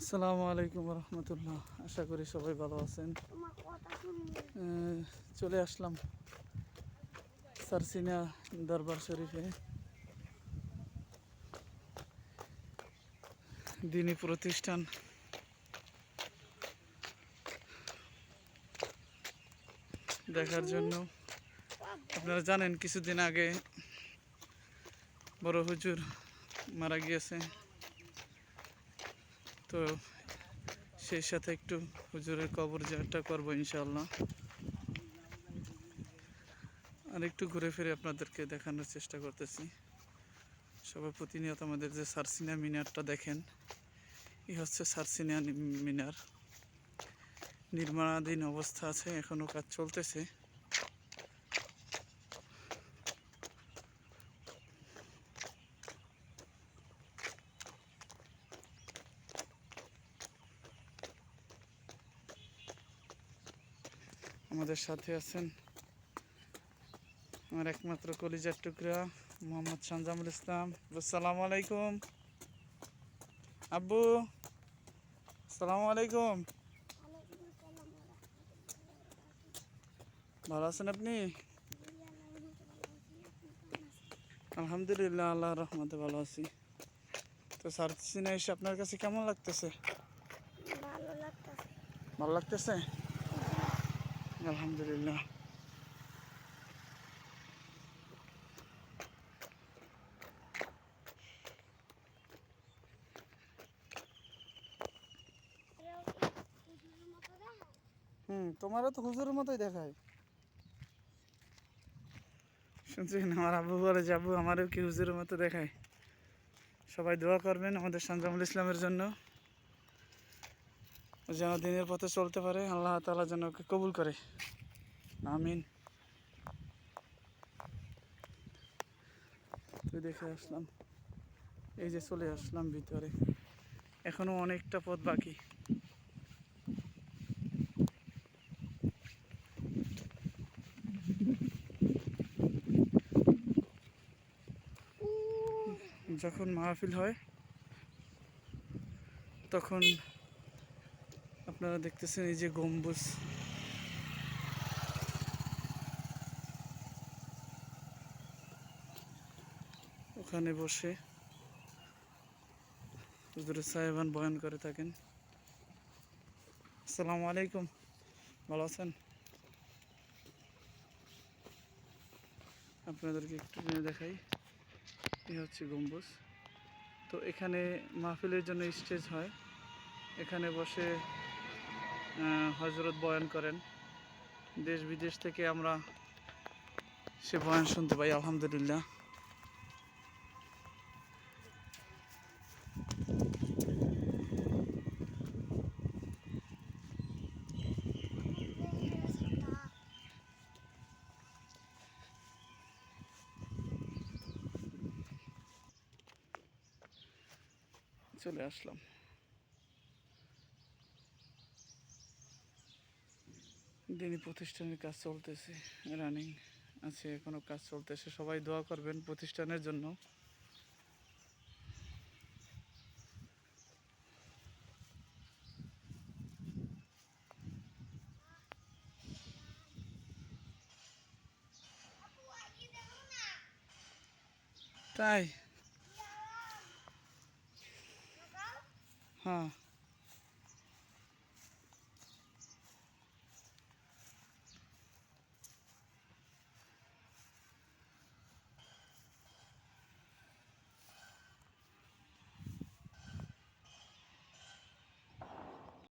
আসসালামু আলাইকুম রহমতুল্লাহ। আশা করি সবাই ভালো আছেন। চলে আসলাম সারসিনা দরবার শরীফে। দিনী প্রতিষ্ঠান দেখার জন্য। আপনারা জানেন কিছুদিন আগে বড় হুজুর মারা গিয়েছে, তো সেই সাথে একটু হুজুরের কবর জিয়ারতটা করবো ইনশাআল্লাহ। আর একটু ঘুরে ফিরে আপনাদেরকে দেখানোর চেষ্টা করতেছি। সবাই প্রতিনিয়ত আমাদের যে সারসিনা মিনারটা দেখেন, এই হচ্ছে সারসিনা মিনার। নির্মাণাধীন অবস্থা আছে, এখনও কাজ চলতেছে। আমাদের সাথে আছেন আমার একমাত্র কলিজার টুকরা মোহাম্মদ সঞ্জামুল ইসলাম। আসসালামু আলাইকুম আব্বু। আসসালামু আলাইকুম। ভালো আছেন আপনি? আলহামদুলিল্লাহ, আল্লাহর রহমতে ভালো আছি। তো সারসিনা এসে আপনার কাছে কেমন লাগতেছে? ভালো লাগতেছে, আলহামদুলিল্লাহ। তোমারও তো হুজুরের মতোই দেখায়। শুনছেন, আমার আব্বু বলে যাবো আমারও কি হুজুরের মতো দেখায়। সবাই দোয়া করবেন আমাদের সঞ্জামুল ইসলামের জন্য, ও যেন দিনের পথে চলতে পারে, আল্লাহ তাআলা যেন ওকে কবুল করে, আমিন। তো দেখে আসলাম, এই যে চলে আসলাম ভিতরে, এখনো অনেকটা পথ বাকি। যখন মাহফিল হয় তখন আপনারা দেখতেছেন এই যে গম্বুজ, ওখানে বসে হুজুরের সাহেবান বয়ান করে থাকেন। আসসালামু আলাইকুম, ভালো আছেন? আপনাদেরকে একটু নিয়ে দেখাই, এই হচ্ছে গম্বুজ। তো এখানে মাহফিলের জন্য স্টেজ হয়, এখানে বসে হজরত বয়ান করেন। দেশ বিদেশ থেকে আমরা সে বয়ান শুনতে পাই, আলহামদুলিল্লাহ। চলে আসলাম, দিনী প্রতিষ্ঠানের কাজ চলতেছে, রানিং আছে, এখনো কাজ চলতেছে। সবাই দোয়া করবেন প্রতিষ্ঠানের জন্য। তাই, হ্যাঁ।